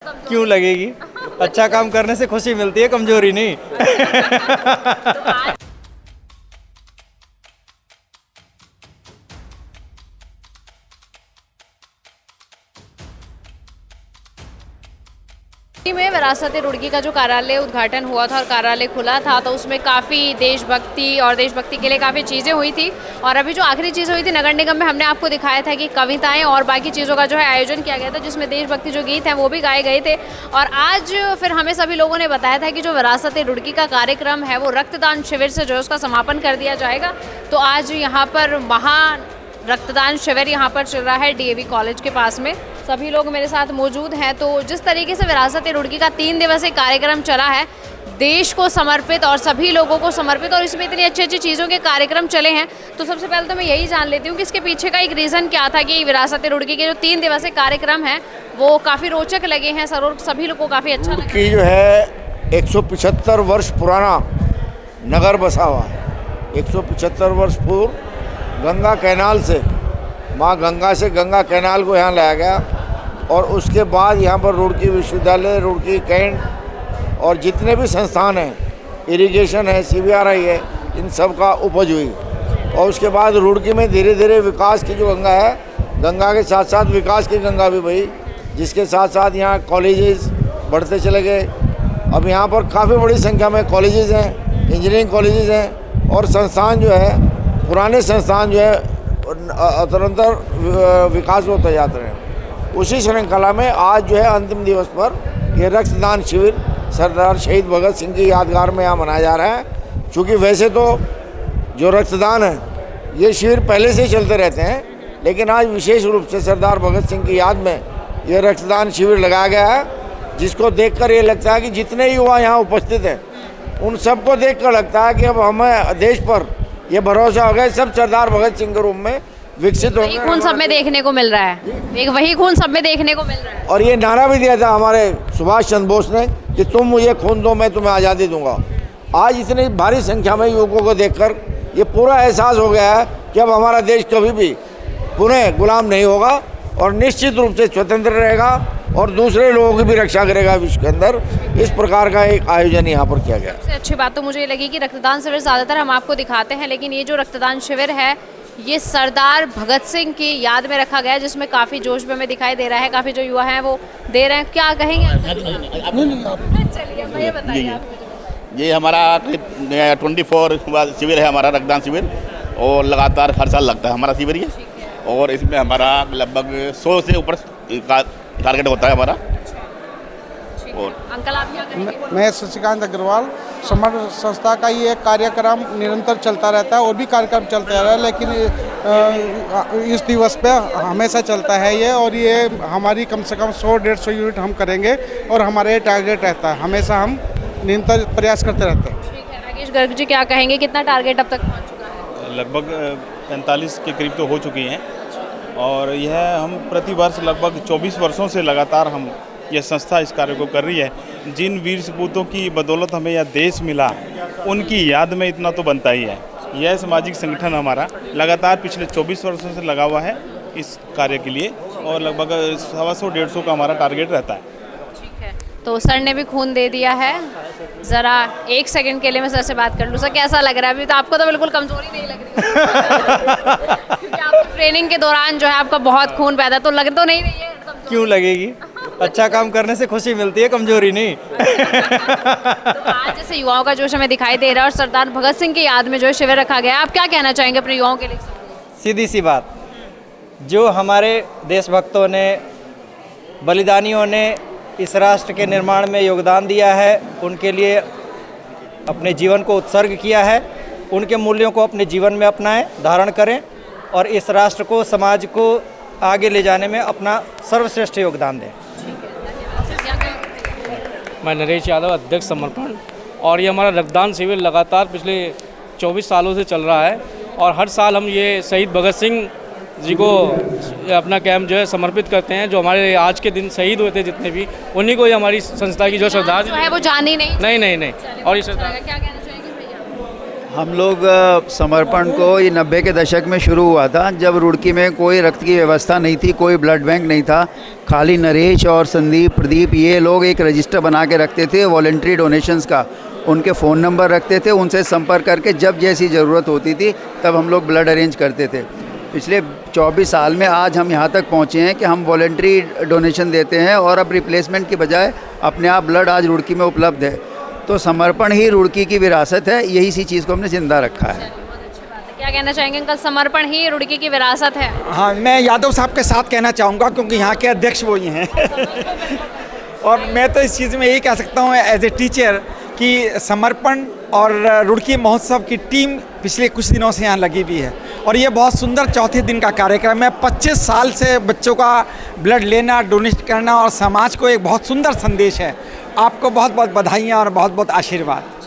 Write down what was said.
क्यों लगेगी? अच्छा काम करने से खुशी मिलती है, कमजोरी नहीं। में विरासत-ए रुड़की का जो कार्यालय उद्घाटन हुआ था और कार्यालय खुला था, तो उसमें काफ़ी देशभक्ति और देशभक्ति के लिए काफ़ी चीज़ें हुई थी। और अभी जो आखिरी चीज़ हुई थी नगर निगम में, हमने आपको दिखाया था कि कविताएं और बाकी चीज़ों का जो है आयोजन किया गया था, जिसमें देशभक्ति जो गीत हैं वो भी गाए गए थे। और आज फिर हमें सभी लोगों ने बताया था कि जो विरासत-ए रुड़की का कार्यक्रम है वो रक्तदान शिविर से जो है उसका समापन कर दिया जाएगा। तो आज यहाँ पर रक्तदान शिविर यहाँ पर चल रहा है डीएवी कॉलेज के पास में। सभी लोग मेरे साथ मौजूद हैं। तो जिस तरीके से विरासत-ए रुड़की का 3 दिवसीय कार्यक्रम चला है, देश को समर्पित और सभी लोगों को समर्पित, और इसमें इतनी अच्छी अच्छी चीज़ों के कार्यक्रम चले हैं, तो सबसे पहले तो मैं यही जान लेती हूँ कि इसके पीछे का एक रीज़न क्या था कि विरासत-ए रुड़की के जो 3 दिवसीय कार्यक्रम हैं वो काफ़ी रोचक लगे हैं सर, और सभी लोगों को काफ़ी अच्छा लगा। जो है 175 वर्ष पुराना नगर बसा हुआ है। 175 वर्ष पूर्व गंगा कैनाल से, माँ गंगा से गंगा कैनाल को यहाँ लाया गया, और उसके बाद यहाँ पर रुड़की विश्वविद्यालय, रुड़की कैंट और जितने भी संस्थान हैं, इरिगेशन है, CBRI है, इन सब का उपज हुई। और उसके बाद रुड़की में धीरे धीरे विकास की जो गंगा है, गंगा के साथ साथ विकास की गंगा भी बही, जिसके साथ साथ यहाँ कॉलेजेस बढ़ते चले गए। अब यहाँ पर काफ़ी बड़ी संख्या में कॉलेजेस हैं, इंजीनियरिंग कॉलेजेस हैं, और संस्थान जो है, पुराने संस्थान जो है निरंतर विकास होते जाते हैं। उसी श्रृंखला में आज जो है अंतिम दिवस पर ये रक्तदान शिविर सरदार शहीद भगत सिंह की यादगार में यहाँ मनाया जा रहा है। चूँकि वैसे तो जो रक्तदान है ये शिविर पहले से चलते रहते हैं, लेकिन आज विशेष रूप से सरदार भगत सिंह की याद में ये रक्तदान शिविर लगाया गया है, जिसको देखकर ये लगता है कि जितने युवा यहाँ उपस्थित हैं उन सबको देखकर लगता है कि अब हमें देश पर ये भरोसा हो गया, सब सरदार भगत सिंह के रूप में विकसित हो वही खून सब में देखने को मिल रहा है, एक वही खून सब में देखने को मिल रहा है। और ये नारा भी दिया था हमारे सुभाष चंद्र बोस ने कि तुम मुझे खून दो, मैं तुम्हें आज़ादी दूंगा। आज इतनी भारी संख्या में युवकों को देखकर ये पूरा एहसास हो गया है कि अब हमारा देश कभी भी पुनः गुलाम नहीं होगा, और निश्चित रूप से स्वतंत्र रहेगा और दूसरे लोगों की भी रक्षा करेगा विश्व के अंदर। इस प्रकार का एक आयोजन यहाँ पर किया गया। सबसे अच्छी बात तो मुझे ये लगी कि रक्तदान शिविर ज़्यादातर हम आपको दिखाते हैं, लेकिन ये जो रक्तदान शिविर है ये सरदार भगत सिंह की याद में रखा गया है, जिसमें काफ़ी जोश भी हमें दिखाई दे रहा है, काफ़ी जो युवा हैं वो दे रहे हैं। क्या कहेंगे? चलिए भैया बताइए आप मुझे। ये हमारा 24 शिविर है, हमारा रक्तदान शिविर, और लगातार हर साल लगता है हमारा शिविर ये, और इसमें हमारा लगभग 100 से ऊपर का टारगेट होता है हमारा। और अंकल आप क्या कहेंगे? मैं शशिकांत अग्रवाल, समर संस्था का ये कार्यक्रम निरंतर चलता रहता है, और भी कार्यक्रम चलते रहा है, लेकिन इस दिवस पे हमेशा चलता है ये, और ये हमारी कम से कम 100-150 यूनिट हम करेंगे, और हमारे टारगेट रहता है, हमेशा हम निरंतर प्रयास करते रहते हैं। ठीक है, राकेश गर्ग जी क्या कहेंगे, कितना टारगेट अब तक पहुँच चुका है? लगभग 45 के करीब तो हो चुकी हैं, और यह हम प्रति वर्ष लगभग 24 वर्षों से लगातार हम यह संस्था इस कार्य को कर रही है। जिन वीर सपूतों की बदौलत हमें यह देश मिला, उनकी याद में इतना तो बनता ही है। यह सामाजिक संगठन हमारा लगातार पिछले 24 वर्षों से लगा हुआ है इस कार्य के लिए, और लगभग 150-150 का हमारा टारगेट रहता है। ठीक है, तो सर ने भी खून दे दिया है। ज़रा 1 सेकंड के लिए मैं सर से बात कर लूँ। सर कैसा लग रहा है? अभी तो आपको तो बिल्कुल कमजोरी नहीं लग रही क्योंकि आपकी ट्रेनिंग के दौरान जो है आपका बहुत खून पैदा, तो लग तो नहीं रही है कमजोरी? क्यों लगेगी? अच्छा काम करने से खुशी मिलती है, कमजोरी नहीं। तो आज जैसे युवाओं का जोश हमें दिखाई दे रहा है, और सरदार भगत सिंह की याद में जो शिविर रखा गया है, आप क्या कहना चाहेंगे अपने युवाओं के लिए? सीधी सी बात, जो हमारे देशभक्तों ने, बलिदानियों ने इस राष्ट्र के निर्माण में योगदान दिया है, उनके लिए अपने जीवन को उत्सर्ग किया है, उनके मूल्यों को अपने जीवन में अपनाएं, धारण करें, और इस राष्ट्र को, समाज को आगे ले जाने में अपना सर्वश्रेष्ठ योगदान दें। मैं नरेश यादव, अध्यक्ष समर्पण, और ये हमारा रक्तदान शिविर लगातार पिछले 24 सालों से चल रहा है, और हर साल हम ये शहीद भगत सिंह जी को अपना कैंप जो है समर्पित करते हैं। जो हमारे आज के दिन शहीद हुए थे जितने भी, उन्हीं को ही हमारी संस्था की जो श्रद्धांजलि है वो जानी नहीं। और ये श्रद्धा क्या कहना चाहेंगे भैया? हम लोग समर्पण को ये 90 के दशक में शुरू हुआ था, जब रुड़की में कोई रक्त की व्यवस्था नहीं थी, कोई ब्लड बैंक नहीं था, खाली नरेश और संदीप प्रदीप ये लोग एक रजिस्टर बना के रखते थे वॉलेंट्री डोनेशंस का, उनके फ़ोन नंबर रखते थे, उनसे संपर्क करके जब जैसी ज़रूरत होती थी तब हम लोग ब्लड अरेंज करते थे। पिछले 24 साल में आज हम यहाँ तक पहुँचे हैं कि हम वॉलेंट्री डोनेशन देते हैं और अब रिप्लेसमेंट की बजाय अपने आप ब्लड आज रुड़की में उपलब्ध है। तो समर्पण ही रुड़की की विरासत है, यही सी चीज़ को हमने ज़िंदा रखा है। क्या कहना चाहेंगे अंकल, समर्पण ही रुड़की की विरासत है? हाँ, मैं यादव साहब के साथ कहना चाहूँगा क्योंकि यहाँ के अध्यक्ष वो ही हैं और मैं तो इस चीज़ में यही कह सकता हूँ एज ए टीचर कि समर्पण और रुड़की महोत्सव की टीम पिछले कुछ दिनों से यहाँ लगी हुई है और ये बहुत सुंदर चौथे दिन का कार्यक्रम है। 25 साल से बच्चों का ब्लड लेना, डोनेट करना और समाज को एक बहुत सुंदर संदेश है। आपको बहुत बहुत बधाइयाँ और बहुत बहुत आशीर्वाद।